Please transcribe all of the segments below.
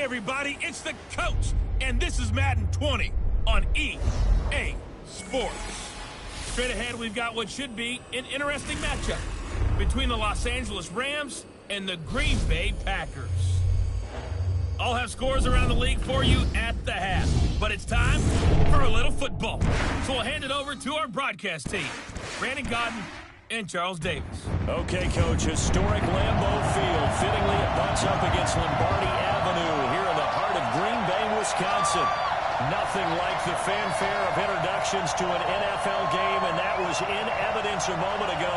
everybody, it's the coach, and this is Madden 20 on EA Sports. Straight ahead, we've got what should be an interesting matchup between the Los Angeles Rams and the Green Bay Packers. I'll have scores around the league for you at the half, but it's time for a little football. So we'll hand it over to our broadcast team, Brandon Godden and Charles Davis. Okay, Coach, historic Lambeau Field. Fittingly, it butts up against Lombardi Avenue here in the heart of Green Bay, Wisconsin. Nothing like the fanfare of introductions to an NFL game, and that was in evidence a moment ago.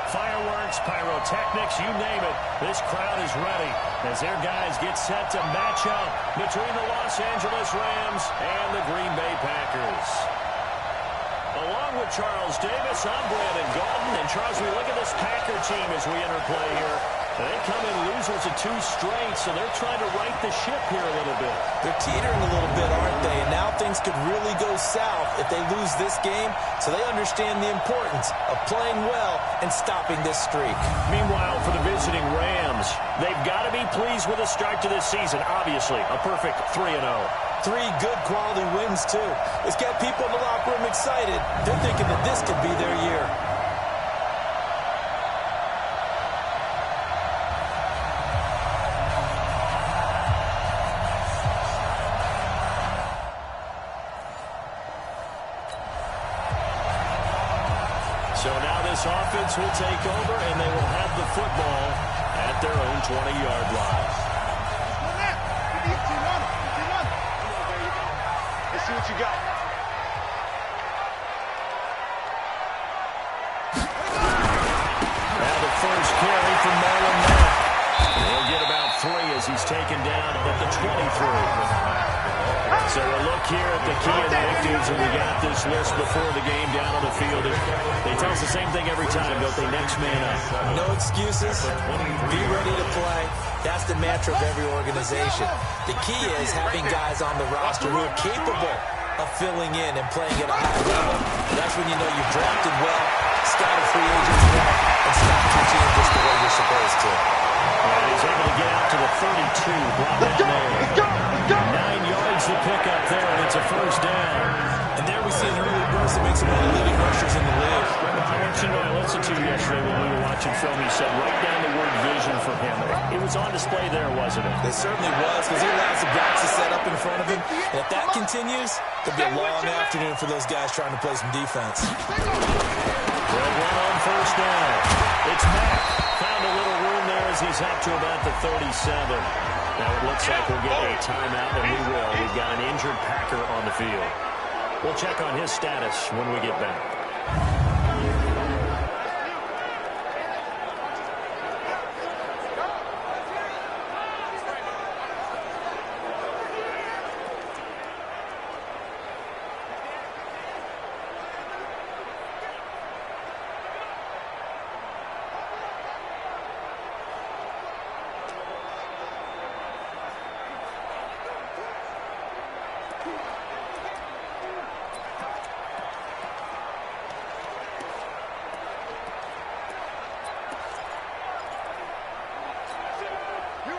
Fireworks, pyrotechnics, you name it. This crowd is ready as their guys get set to match up between the Los Angeles Rams and the Green Bay Packers. Along with Charles Davis, I'm Brandon Gaulden. And Charles, we look at this Packer team as we enter play here. They come in losers of 2 straight, so they're trying to right the ship here a little bit. They're teetering a little bit, aren't they? And now things could really go south if they lose this game, so they understand the importance of playing well and stopping this streak. Meanwhile, for the visiting Rams, they've got to be pleased with the start to this season. Obviously, a perfect 3-0. 3 good quality wins, too. It's got people in the locker room excited. They're thinking that this could be their year. So now this offense will take over, and they will have the football at their own 20-yard line. Let's see what you got. Now the first carry from Marlon Mack. He'll get about 3 as he's taken down at the 23. So a look here at the key inactives, and we got this list before the game down on the field. They tell us the same thing every time, don't they? Next man up. No excuses. Be ready to play. That's the mantra of every organization. The key is having guys on the roster who are capable of filling in and playing at a high level. That's when you know you've drafted well, scouted free agents well, and stocked your team just the way you're supposed to. And he's able to get out to the 32, brought down there. 9 yards to pick up there, and it's a first down. And there we see an early burst that makes him one of the leading rushers in the league. I want you to know, I listened to you yesterday when we were watching film. He said right down the word vision for him. It was on display there, wasn't it? It certainly was, because he allows the blocks to set up in front of him. And if that continues, there'll be a long afternoon for those guys trying to play some defense. They'll run on first down. It's Mack. Found a little room there as he's up to about the 37. Now it looks like we'll get a timeout, and we will. We've got an injured Packer on the field. We'll check on his status when we get back.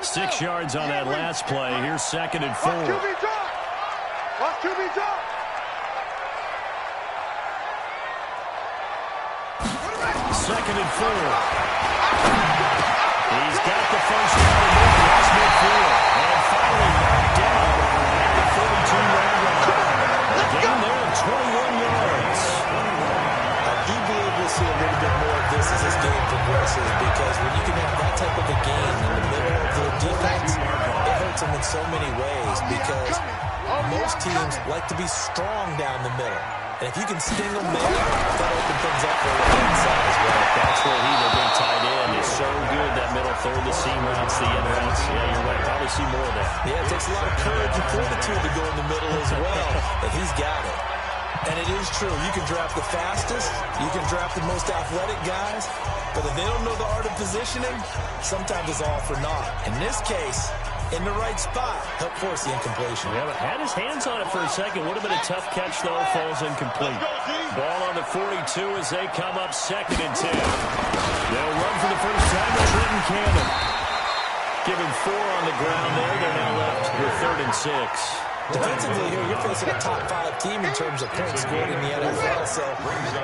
Six yards on that last play. Here's 2nd and 4. Watch QB drop. Watch QB drop. Second and 4. He's got the first down across midfield. And finally knocked down at the 42-yard line. A gain there of 21 yards. I do believe we'll see a little bit more of this as this game progresses, because when you can have that type of a game in the middle of the defense, it hurts them in so many ways, because most teams like to be strong down the middle. And if you can sting them there, that opens things up for the inside as well. That's where he, the big tight end, is so good, that middle third, the seam routes, the in routes. Yeah, you're right. Probably see more of that. Yeah, it takes a lot of courage and fortitude to go in the middle as well, and he's got it. And it is true. You can draft the fastest, you can draft the most athletic guys, but if they don't know the art of positioning, sometimes it's all for naught. In this case, in the right spot, help force the incompletion. Yeah, but had his hands on it for a second. Would have been a tough catch, though. Falls incomplete. Ball on the 42 as they come up 2nd and 10. They'll run for the first time with Trenton Cannon. Given 4 on the ground there, they're now left with 3rd and 6. Defensively here, you're facing a top-5 team in terms of points scored in the NFL. So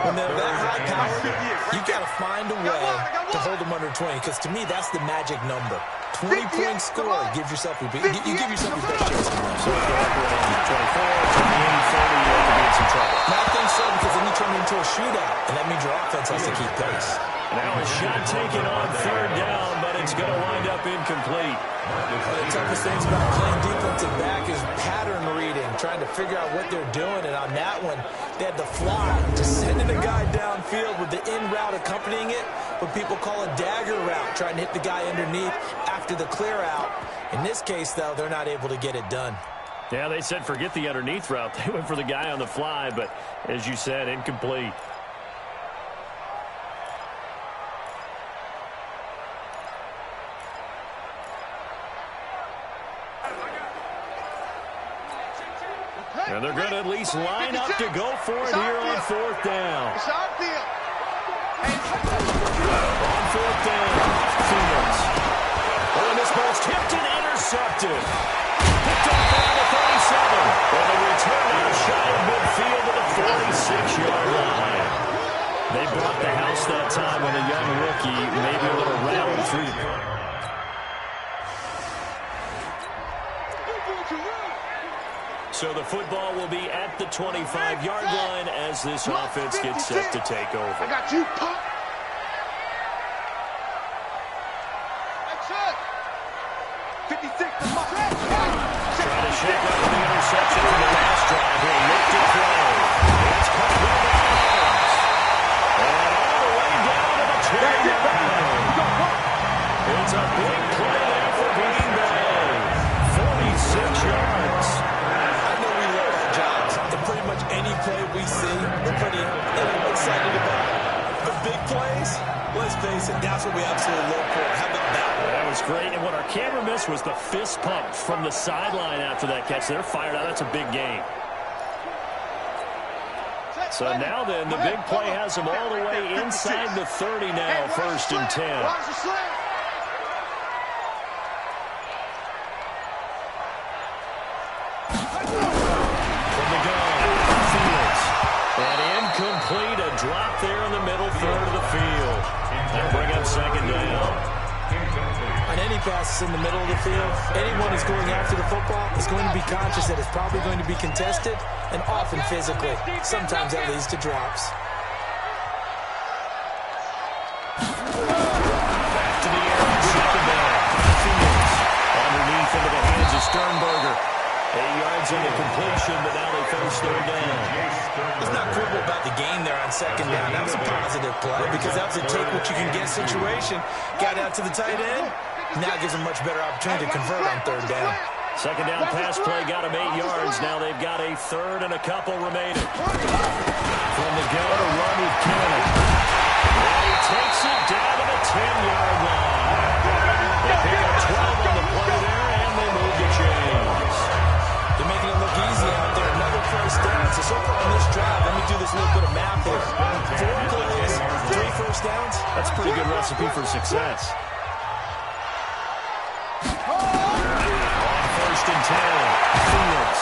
when they're that high power, you got to find a way to hold them under 20. Because to me, that's the magic number. 20 points scored gives yourself you give yourself your best chance. So if you're operating 24, to the end 30, you have to be in some trouble. No, I think so, because then you turn it into a shootout, and that means your offense has to keep pace. Now a shot taken on 3rd down, but it's going to wind up incomplete. The toughest things about playing defensive back is pattern reading, trying to figure out what they're doing. And on that one, they had the fly, just sending a guy downfield with the in route accompanying it, what people call a dagger route, trying to hit the guy underneath after the clear out. In this case, though, they're not able to get it done. Yeah, they said forget the underneath route. They went for the guy on the fly, but as you said, incomplete. And they're going to at least line up to go for it here on 4th down. On 4th down, Fields. Oh, and this ball's tipped and intercepted. Picked up on the 37. And the return out shy of midfield to the 46-yard line. They brought the house that time with a young rookie, maybe a little rattled through the front. So the football will be at the 25-yard line as this offense gets set to take over. I got you, punk. That's it. 56 to my head. Trying to shake up the interception from the last drive. He'll look to throw. It's caught by Adams. And all the way down to the 20-yard line. It's a big play there for Green Bay. 46 yards. Pretty much any play we see, we're pretty excited about. The big plays, let's face it, that's what we absolutely look for. How about that? That was great. And what our camera missed was the fist pump from the sideline after that catch. They're fired out. That's a big game. So now then, the big play has them all the way inside the 30 now, 1st and 10. Incomplete, a drop there in the middle third of the field. That'll bring up 2nd down. On any passes in the middle of the field, anyone who's going after the football is going to be conscious that it's probably going to be contested, and often physically. Sometimes that leads to drops. Back to the air on 2nd down. Fields underneath into the hands of Sternberger. 8 yards in the completion, but now they face 3rd down. Let's not quibble about the gain there on 2nd down. That was a positive play because that was a take-what-you-can-get situation. Got out to the tight end. Now gives them much better opportunity to convert on 3rd down. 2nd down pass play got them 8 yards. Now they've got a 3rd and a couple remaining. From the go to run with Cannon. And he takes it down to the 10-yard line. They pick up 12 on the play there, and they move the chains. They're making it look easy out there. Another first down. So far on this drive, let me do this little bit of math here. 4 plays, 3 first downs. That's a pretty good recipe for success. On 1st and 10, Fields.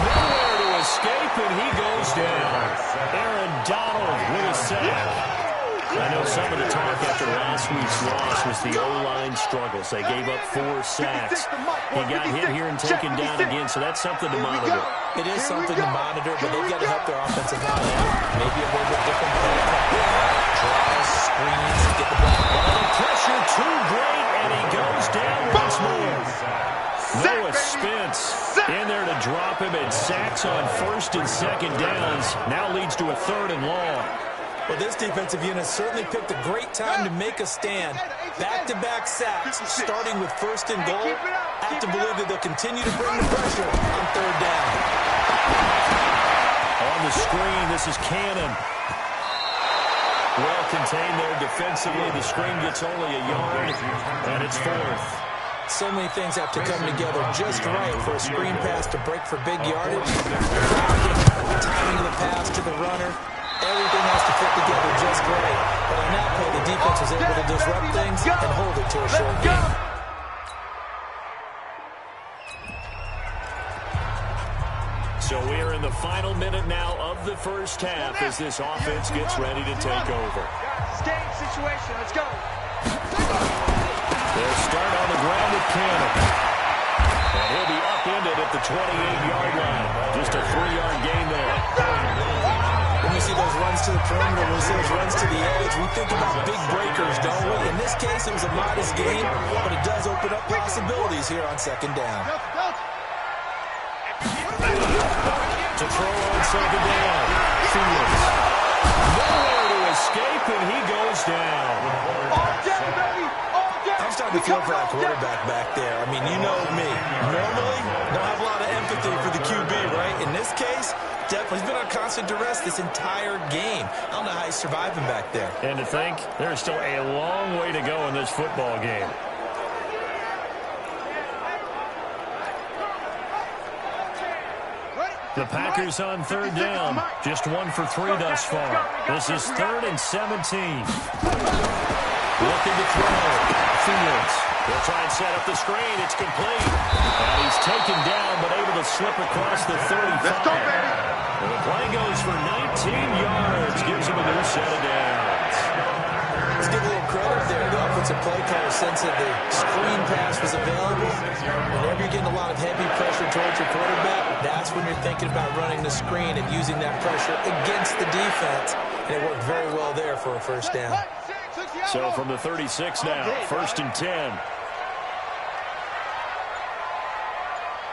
Nowhere to escape, and he goes down. Aaron Donald with a sack. I know some of the talk after last week's loss was the O-line struggles. They gave up 4 sacks. He got hit here and taken down again, so that's something to monitor. It is something to monitor, but they've got to help their offensive line out. Maybe a little bit different play. Draws, screens, get the ball. The pressure too great, and he goes down once more. Noah Spence in there to drop him, and sacks on 1st and 2nd downs. Now leads to a 3rd and long. Well, this defensive unit certainly picked a great time to make a stand. Back-to-back sacks, starting with 1st and goal. I have to believe that they'll continue to bring the pressure on 3rd down. On the screen, this is Cannon. Well contained there defensively. The screen gets only a yard, and it's 4th. So many things have to come together just right for a screen pass to break for big yardage. The timing of the pass to the runner. Everything has to fit together just right. But on that play, the defense was able to disrupt things and hold it to a short game. So we are in the final minute now of the first half as this offense gets ready to take over. Game situation. Let's go. They'll start on the ground with Cannon. And he'll be upended at the 28-yard line. Just a 3-yard gain there. When we see those runs to the perimeter, when we see those runs to the edge, we think about big breakers, don't we? In this case, it was a modest gain, but it does open up possibilities here on second down. To throw on second down. Fields. Nowhere to escape, and he goes down. All day, baby. All day. I'm starting to feel for that quarterback back there. I mean, you know me. Normally, don't have a lot of empathy for the QB, right? In this case, definitely he's been on constant duress this entire game. I don't know how he's surviving back there. And to think, there's still a long way to go in this football game. The Packers on third down. Just 1 for 3 thus far. This is 3rd and 17. Looking to throw. Fields. They'll try and set up the screen. It's complete. And he's taken down, but able to slip across the 35. Let's go, baby. And the play goes for 19 yards. Gives him a new set of downs. Let's give a little credit there. The offensive play caller sense that the screen pass was available. Whenever you're getting a lot of heavy pressure towards your quarterback, that's when you're thinking about running the screen and using that pressure against the defense. And it worked very well there for a first down. So from the 36 now, 1st and 10.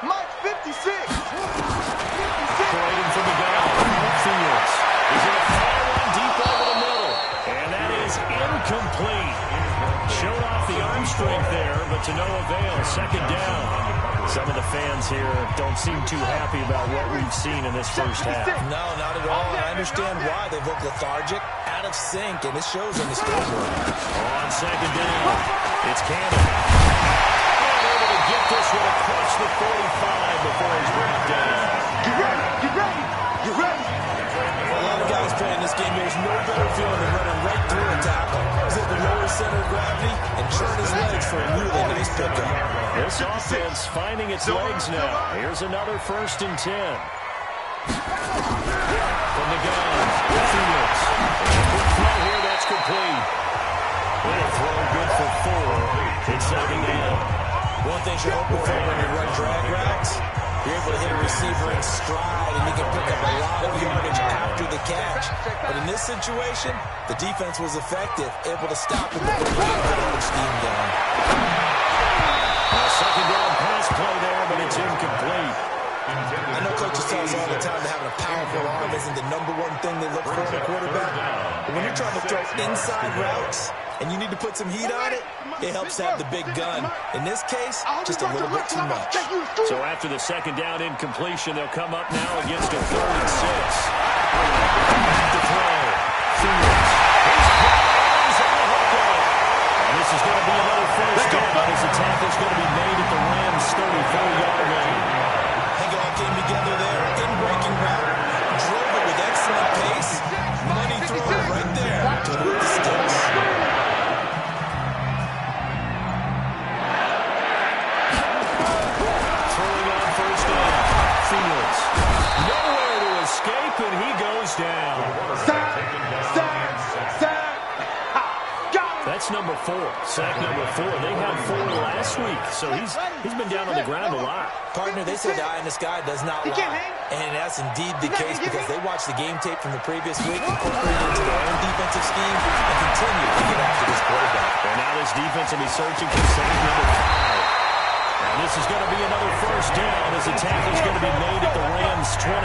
Mike 56. 56. Parading from the gun. Fields. He's going to fire one deep over the middle. And that is incomplete. Showed off the arm strength there, but to no avail. Second down. Some of the fans here don't seem too happy about what we've seen in this first half. No, not at all. And I understand why. They look lethargic, out of sync, and it shows on the scoreboard. On second down, it's Cannon. And able to get this one across the 45 before he's brought down. You ready? You ready? You ready? For a lot of guys playing this game, there's no better feeling than running right through a tackle. Zip the lower center of gravity and churn his legs for a really nice pickup. This offense finding its legs now. Here's another 1st and 10. From the gun, Fields. Quick throw here, that's complete. Little throw, good for 4. It's second down. One thing you're hoping for when you run drag routes, you're able to hit a receiver in stride, and you can pick up a lot of yardage after the catch. But in this situation, the defense was effective, able to stop him before he could put all the steam down. Second down pass play there, but it's incomplete. I know coaches tell us all the time that having a powerful arm isn't the #1 thing they look for in a quarterback. But when you're trying to throw inside routes and you need to put some heat on it, it helps to have the big gun. In this case, just a little bit too much. So after the second down incompletion, they'll come up now against a 3rd and 6. To throw. Fields. And this is going to be another first down as the tackle's going to be made at the Rams' 34-yard line. I think it all came together there. In-breaking route. Drove it with excellent pace. Money throw right there to move the sticks. Throwing on first down. Fields. Nowhere to escape, and he goes down. Sack. That's number 4. Sack number 4. They had 4 last week, so he's been down on the ground a lot. Partner, they say the eye in the sky does not lie. And that's indeed the case because they watched the game tape from the previous week, incorporated it into their own defensive scheme, and continue to get after this quarterback. And now this defense will be searching for sack number 5. And this is going to be another first down as the tackle's going to be made at the Rams' 23.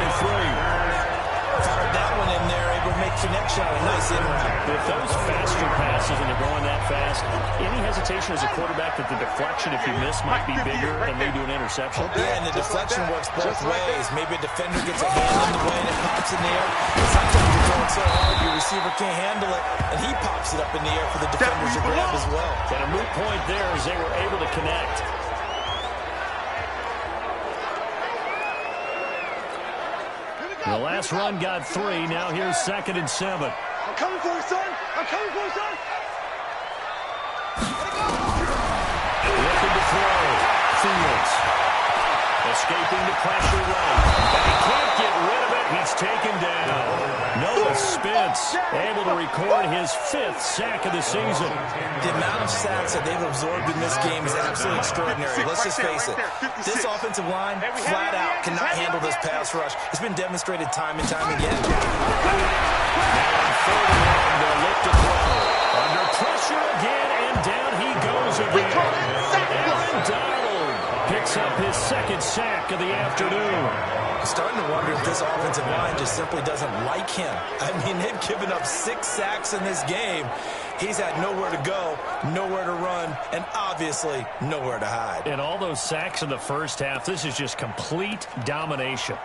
Fired that one in there, able to make connection on a nice in route. With those faster passes and they're going that fast, any hesitation as a quarterback that the deflection, if you miss, might be bigger and lead to an interception? Yeah, and the deflection works both ways. Maybe a defender gets a hand in the way and it pops in the air. And sometimes you're throwing so hard your receiver can't handle it, and he pops it up in the air for the defenders to grab as well. And a moot point there as they were able to connect. The last run got 3. Now here's 2nd and 7. I'm coming for you, son. I'm coming for you, son. Looking to throw. Fields. The Escaping the pressure right. And he can't get rid of it. He's taken down. Noah Spence able to record his 5th sack of the season. The amount of sacks that they've absorbed in this game is absolutely extraordinary. Let's just face it. This offensive line, flat out, cannot handle this pass rush. It's been demonstrated time and time again. Now on 3rd and 1, they'll look to throw. Under pressure again, and down he goes again. Aaron Donald picks up his 2nd sack of the afternoon. I'm starting to wonder if this offensive line just simply doesn't like him. I mean, they've given up 6 sacks in this game. He's had nowhere to go, nowhere to run, and obviously nowhere to hide. And all those sacks in the first half, this is just complete domination.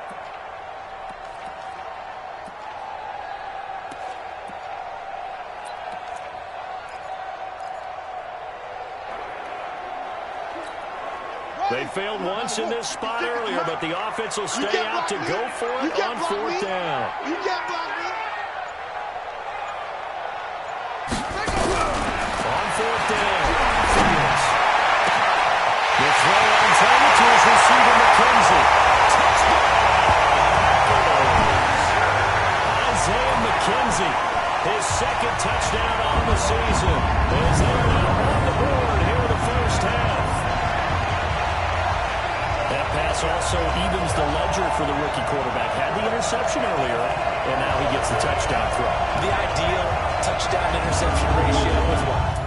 They failed once in this spot earlier, but the offense will stay out to go for it on 4th down. You can't block me. On 4th down, Fields. The throw on target to his receiver, McKenzie. Touchdown! Isaiah McKenzie, his 2nd touchdown on the season. As they are now on the board here in the first half. That pass also evens the ledger for the rookie quarterback. Had the interception earlier, and now he gets the touchdown throw. The ideal touchdown-interception ratio is what?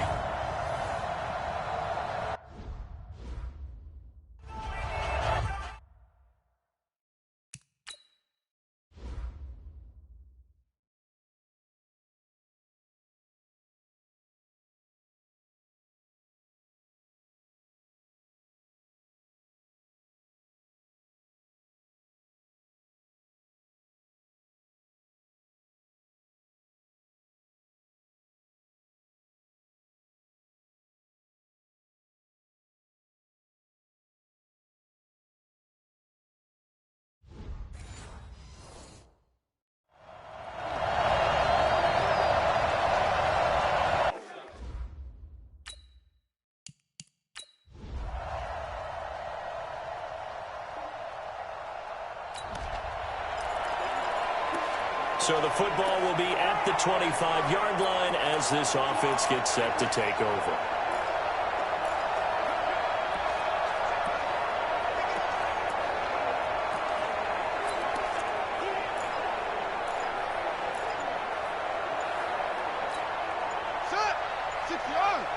So the football will be at the 25-yard line as this offense gets set to take over. Set. 6 yards.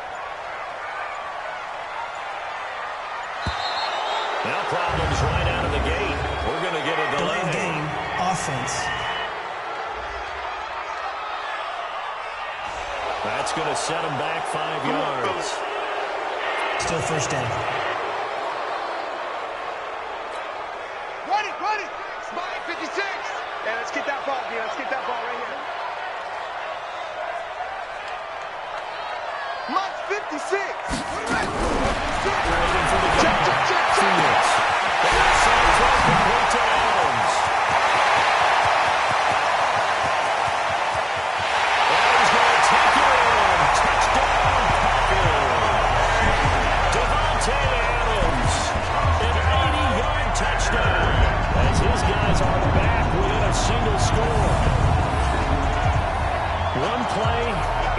Now problems right out of the gate. We're going to get a delay. Game offense. That's going to set him back 5 yards. Still first down. Run it. Spike 56. Hey, let's get that ball, dude. Let's get that ball right here. Mike 56. Waiting for the check. Fields. The outside throw complete to Adams. And he's going to take it in. Touchdown, Packers. Devontae Adams. An 80-yard touchdown. As his guys are back within a single score. One play,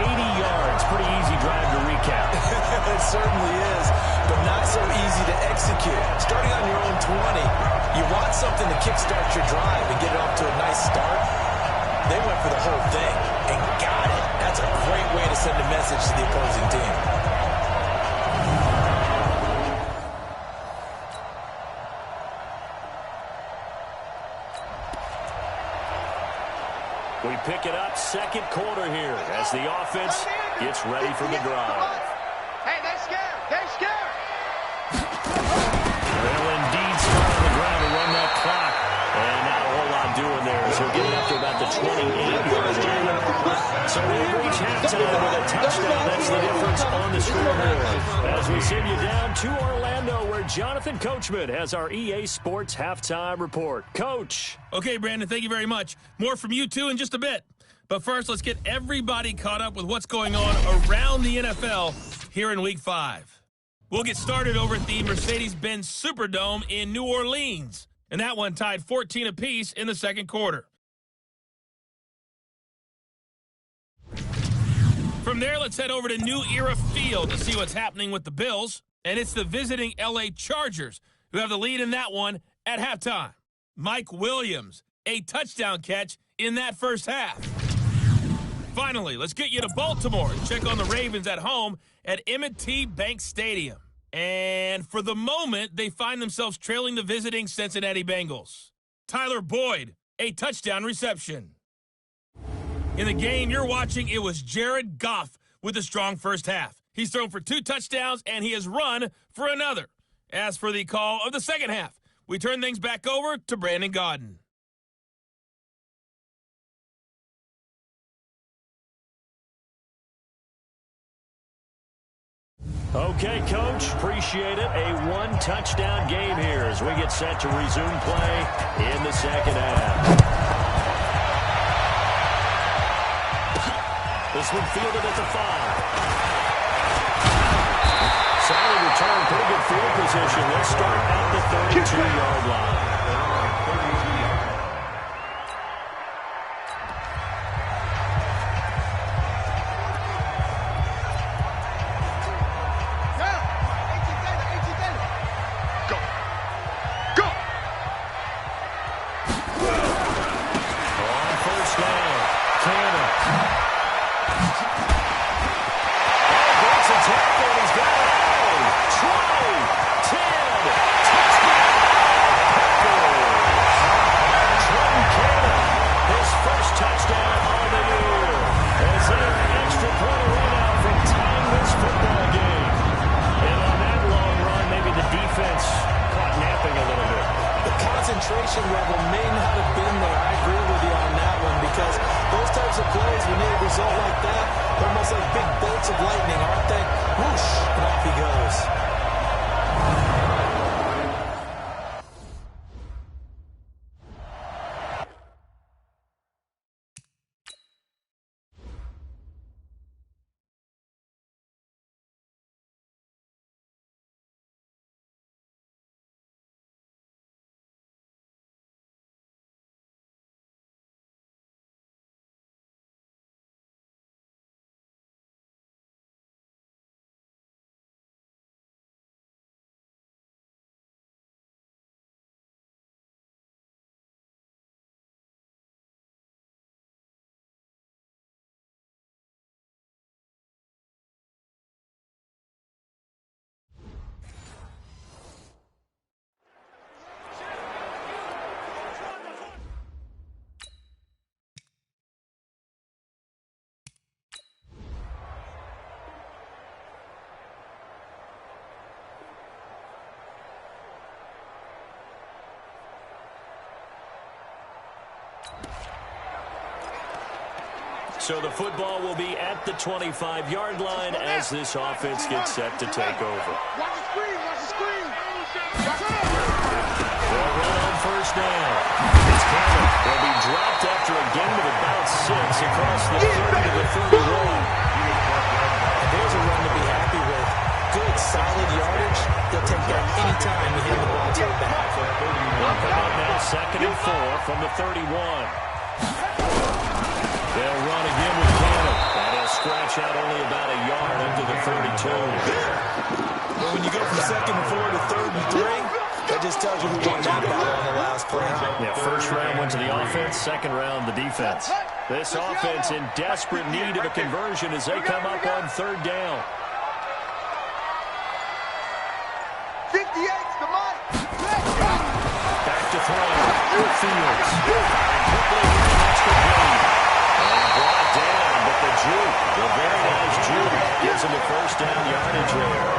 80 yards. Pretty easy drive to recap. It certainly is, but not so easy to execute. Starting on your own 20, you want something to kickstart your drive and get it off to a nice start. They went for the whole thing and got it. That's a great way to send a message to the opposing team. We pick it up, 2nd quarter here, as the offense gets ready for the drive. Hey, they're scared. They're scared. They'll indeed start on the ground to run that clock. And not a whole lot doing there, as he'll get it up to about the 28-yard line. So we'll reach halftime with a touchdown. That's the difference on the scoreboard. As we send you down to Orlando, where Jonathan Coachman has our EA Sports Halftime Report. Coach. Okay, Brandon, thank you very much. More from you, too, in just a bit. But first, let's get everybody caught up with what's going on around the NFL here in Week 5. We'll get started over at the Mercedes-Benz Superdome in New Orleans. And that one tied 14 apiece in the second quarter. From there, let's head over to New Era Field to see what's happening with the Bills. And it's the visiting LA Chargers who have the lead in that one at halftime. Mike Williams, a touchdown catch in that first half. Finally, let's get you to Baltimore and check on the Ravens at home at M&T Bank Stadium. And for the moment, they find themselves trailing the visiting Cincinnati Bengals. Tyler Boyd, a touchdown reception. In the game you're watching, it was Jared Goff with a strong first half. He's thrown for 2 touchdowns, and he has run for another. As for the call of the second half, we turn things back over to Brandon Gaudin. Okay, Coach, appreciate it. A one-touchdown game here as we get set to resume play in the second half. This one fielded at the 5. Solid return, pretty good field position. Let's start at the 32-yard line. Concentration level may not have been there. I agree with you on that one because those types of plays, when they result like that, they're almost like big bolts of lightning, aren't they? Whoosh, and off he goes. So the football will be at the 25-yard line as this offense gets set to take over. Watch the screen, watch the screen. They'll run on first down. It's Campbell. They'll be dropped after a gain of about 6 across the 30 to the 31. There's a run to be happy with. Good, solid yardage. They'll take that anytime you hand the ball to the back. They'll come up now 2nd and 4 from the 31. They'll run again with Cannon. That'll scratch out only about a yard up to the 32. But when you go from 2nd and 4 to 3rd and 3, that just tells you who won that battle on the last play. Yeah, first round went to the offense, second round the defense. This offense in desperate need of a conversion as they come up on 3rd down. 58's the mark. Back to throw. Fields. Quickly with an extra gain. Brought down, but the juke, the very nice juke, gives him a first down yardage there.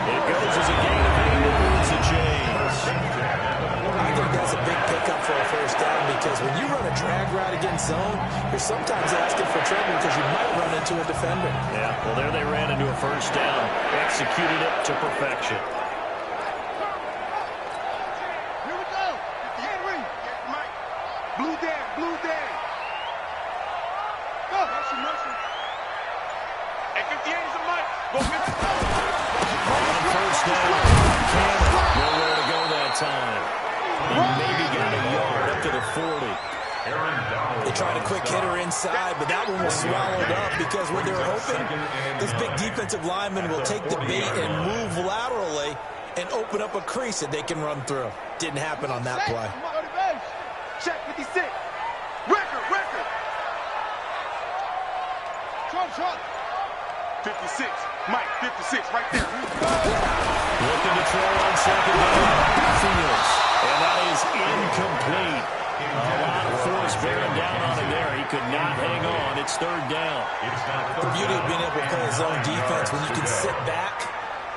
It goes as a gain of 8 and moves the chains. I think that's a big pickup for a first down because when you run a drag route against zone, you're sometimes asking for trouble because you might run into a defender. Yeah, well, there they ran into a first down, executed it to perfection. Here we go. Henry. Mike. Blue Dan, blue Dan. Go. Mercy, mercy. Hey, 58 is a Mike. Go 58. snap. Cannon, nowhere to go that time. He maybe got a yard up to the 40. They tried a quick hitter inside, but that one was swallowed up because what they were hoping, this big defensive lineman will take the bait and move laterally and open up a crease that they can run through. Didn't happen on that play. Check 56. Record. Trump. 56. Mike, 56, right there. Looking to throw on second down. Fields. And that is incomplete. A lot of force bearing down on him there. He could not hang on. It's third down. The beauty of being able to play zone defense when you can sit back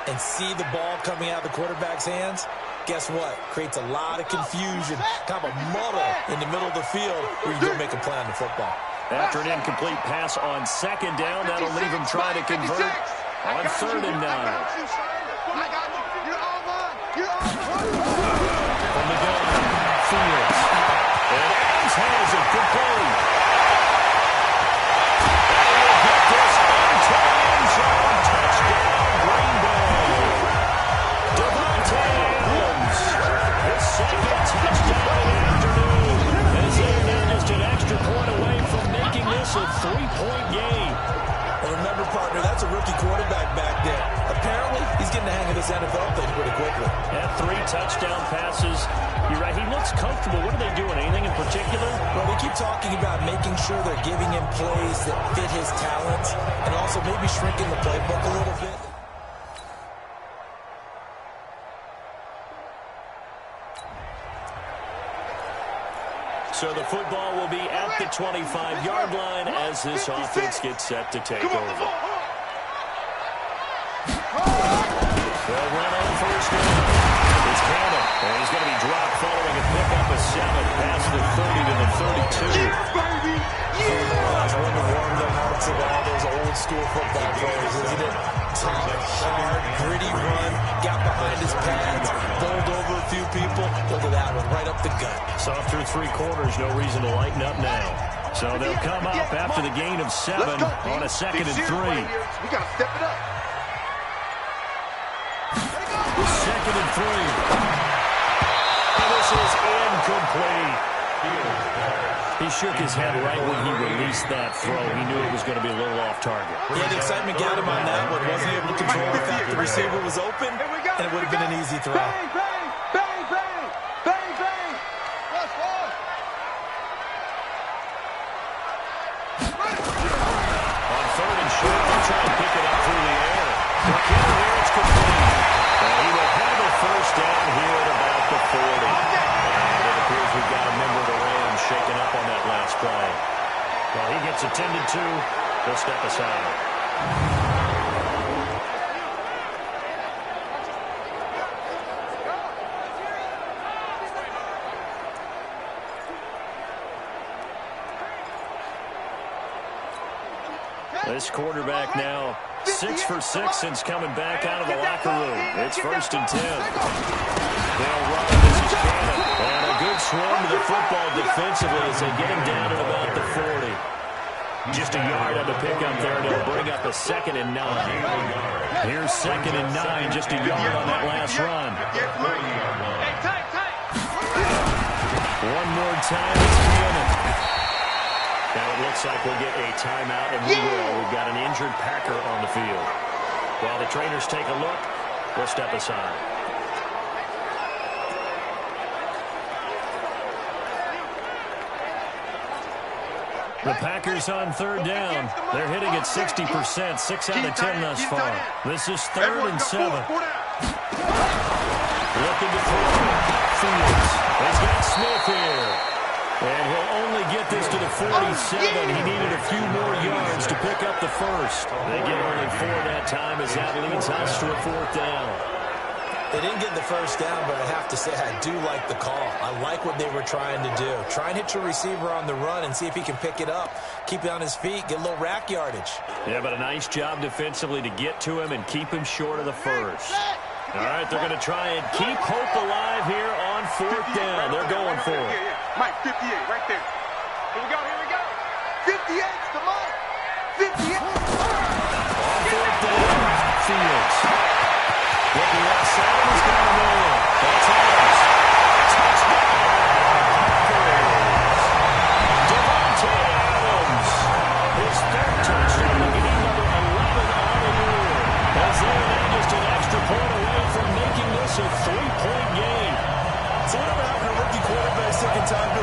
and see the ball coming out of the quarterback's hands, guess what? Creates a lot of confusion, kind of a muddle in the middle of the field where you don't make a play on the football. After an incomplete pass on second down, that'll leave him trying to convert on third and 9. From the gun, Fields. And Adams has it complete. And we'll get this into the end zone. Touchdown, Green Bay. Davante Adams, his second touchdown of the afternoon. As they're now just an extra point away from making this a 3-point game. And remember, partner, that's a rookie quarterback back there. Apparently, he's getting the hang of this NFL thing pretty quickly. Yeah, 3 touchdown passes. You're right, he looks comfortable. What are they doing? Anything in particular? Well, they keep talking about making sure they're giving him plays that fit his talents and also maybe shrinking the playbook a little bit. So the football will be at the 25-yard line as this offense gets set to take over. They'll run on first down. It's Cannon, and he's going to be dropped following a pickup of 7 past the 30 to the 32. That's one to warm the hearts of all those old-school football players, isn't it? Tough, hard, gritty run, got behind his pads, bowled over a few people. Look at that one, right up the gut. Saw through 3 quarters, no reason to lighten up now. So they'll come up after the gain of 7 on a 2nd and 3. We got to step it up. 2nd and 3. And this is incomplete. He shook his head right when he released that throw. He knew it was going to be a little off target. Yeah, the excitement got him on that one. Wasn't able to control the fact the receiver was open, and it would have been an easy throw. Bang, bang, bang, bang, bang, bang. Rush, rush. On 3rd and short, they'll try and pick it up through the air. McKinnon here, it's complete. He will have a first down here at about the 40. And it appears we've got a member of the Rams shaken up on that last play. Well, he gets attended to. He'll step aside. This quarterback now 6 for 6 since coming back out of the locker room. It's 1st and 10. They'll run. This is Cannon. And a good swing to the football defensively as they get him down at about the 40. Just a yard on the pickup there. They'll bring up a 2nd and 9. Here's 2nd and 9. Just a yard on that last run. One more time. It's Cannon. Now it looks like we'll get a timeout, and we will. We've got an injured Packer on the field. While the trainers take a look, we'll step aside. The Packers on 3rd down. They're hitting at 60%, 6 out of 10 thus far. This is 3rd and 7. Looking to throw. Fields. He's got Smith here. And he'll only get this to the 47. He needed a few more yards to pick up the first. They get only 4 that time as that leads us to a 4th down. They didn't get the first down, but I have to say I do like the call. I like what they were trying to do. Try and hit your receiver on the run and see if he can pick it up. Keep it on his feet, get a little rack yardage. Yeah, but a nice job defensively to get to him and keep him short of the first. All right, they're going to try and keep hope alive here on 4th down. They're going for it. Mike, 58, right there. Here we go, here we go. 58's the Mike. 58. On 4th down, Fields. Looking left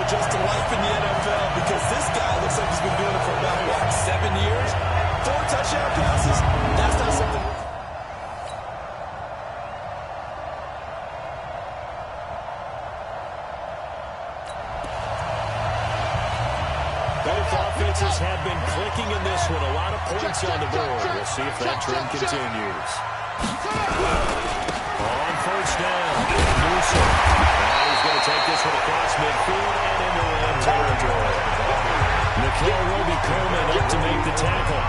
adjust to life in the NFL because this guy looks like he's been doing it for about, what, 7 years? 4 touchdown passes? That's not something... Both offenses have been clicking in this one. A lot of points on the board. We'll see if that trend continues. On first down, Newsom. Now he's going to take this one across midfield and into Ram territory. Nikhil Roby-Coleman up to make the tackle.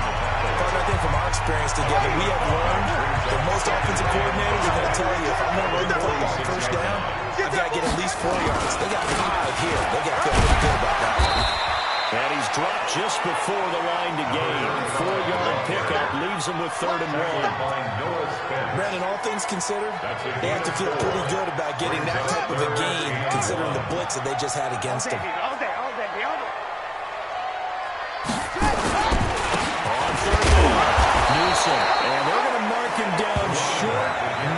But I think from our experience together, we have learned that most offensive coordinators are going to tell you, if I'm going to run the football on first down, I've got to get at least 4 yards. They got 5 here. They got to feel pretty good about that one. And he's dropped just before the line to gain. 4-yard pickup leaves him with 3rd and 1. Brandon, all things considered, they have to feel pretty good about getting that type of a gain, considering the blitz that they just had against them. All day. On 3rd down, Newsom. And they're going to mark him down short,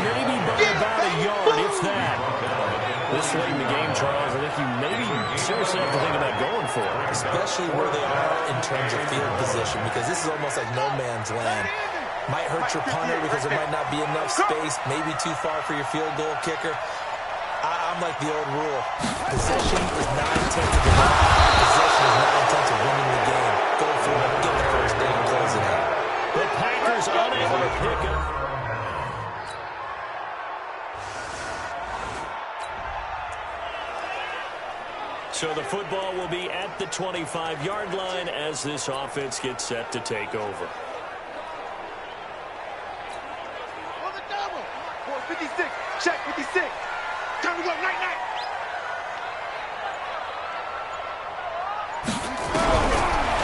maybe by about a yard, if that. This late in the game, Charles, I think you maybe seriously have to think about going for it. Especially where they are in terms of field position, because this is almost like no man's land. Might hurt your punter because there might not be enough space, maybe too far for your field goal kicker. I'm like the old rule. Possession is 9/10 of the game. Possession is 9/10 of winning the game. Go for it, get the first down, close it out. The Packers unable to pick it. So the football will be at the 25-yard line as this offense gets set to take over. On the double. 456. Check 56. Time to go. Night.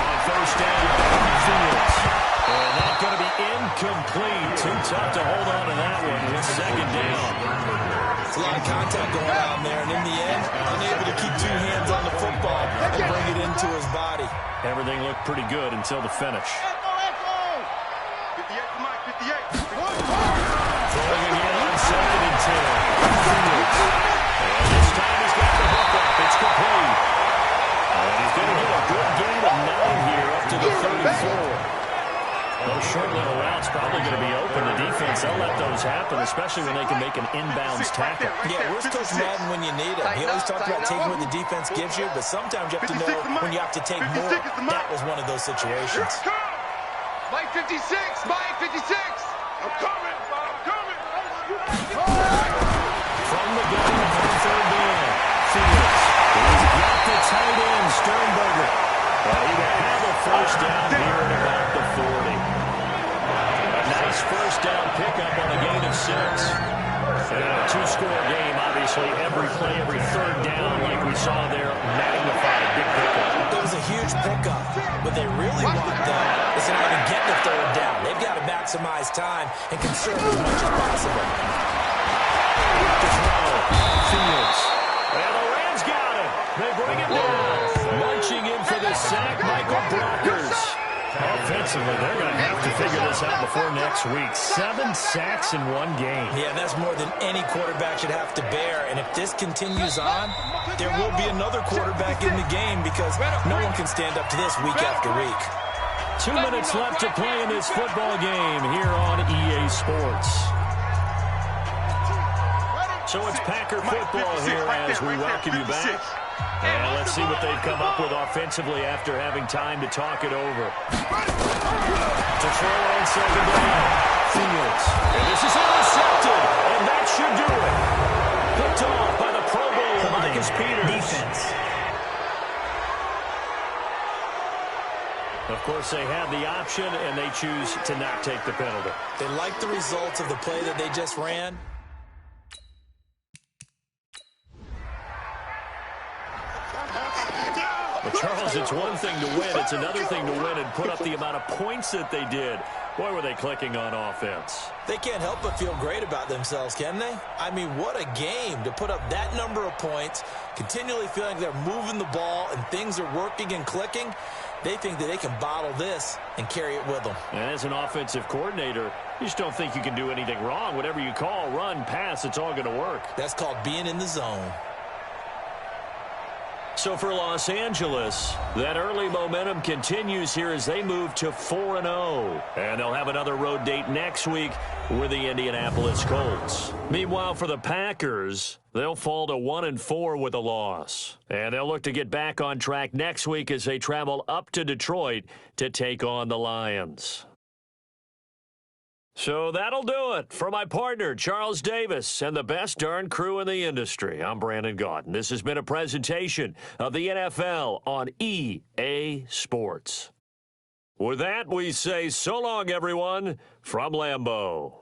On first down, Fields. And that's going to be incomplete. Too tough to hold on to that one with 2nd down. It's a lot of contact going on there, and in the end, unable to keep 2 hands on the football and bring it into his body. Everything looked pretty good until the finish. Echo. 58 to Mike. 58. Throwing again on 2nd and 10. Fields. And this time he's got the hook up. It's complete. And he's going to get a good gain of 9 here up to the 34. Those short little routes probably going to be open. The defense, they'll let those happen, especially when they can make an inbounds tackle. Yeah, where's Coach Madden when you need him? He always talks about taking what the defense gives you, but sometimes you have to know when you have to take more. That was one of those situations. Mike 56. Mike 56. I'm coming. From the gun on 3rd down, Fields. He's got the tight end, Sternberger. Well, he will have a first down here at about the 40. A nice first down pickup on a gain of 6. And a 2-score game, obviously, every play, every 3rd down, like we saw there, magnified, big pickup. It was a huge pickup. What they really want, though, is to not even get the 3rd down. They've got to maximize time and conserve as much as possible. To throw, Fields. And the Rams got it. They bring it down. Marching in for the sack, Michael Brockers. Offensively, they're going to have to figure this out before next week. 7 sacks in 1 game. Yeah, that's more than any quarterback should have to bear. And if this continues on, there will be another quarterback in the game because no one can stand up to this week after week. 2 minutes left to play in this football game here on EA Sports. So it's Packer football here as we welcome you back. And let's see what they've come up with offensively after having time to talk it over. To throw on 2nd down, Fields. And this is intercepted, and that should do it. Picked off by the Pro Bowler, Marcus Peters. Defense. Of course, they have the option, and they choose to not take the penalty. They like the results of the play that they just ran. But Charles, it's one thing to win. It's another thing to win and put up the amount of points that they did. Boy, were they clicking on offense. They can't help but feel great about themselves, can they? I mean, what a game to put up that number of points, continually feeling they're moving the ball and things are working and clicking. They think that they can bottle this and carry it with them. And as an offensive coordinator, you just don't think you can do anything wrong. Whatever you call, run, pass, it's all going to work. That's called being in the zone. So for Los Angeles, that early momentum continues here as they move to 4-0. And they'll have another road date next week with the Indianapolis Colts. Meanwhile, for the Packers, they'll fall to 1-4 with a loss. And they'll look to get back on track next week as they travel up to Detroit to take on the Lions. So that'll do it for my partner, Charles Davis, and the best darn crew in the industry. I'm Brandon Gaudin. This has been a presentation of the NFL on EA Sports. With that, we say so long, everyone, from Lambeau.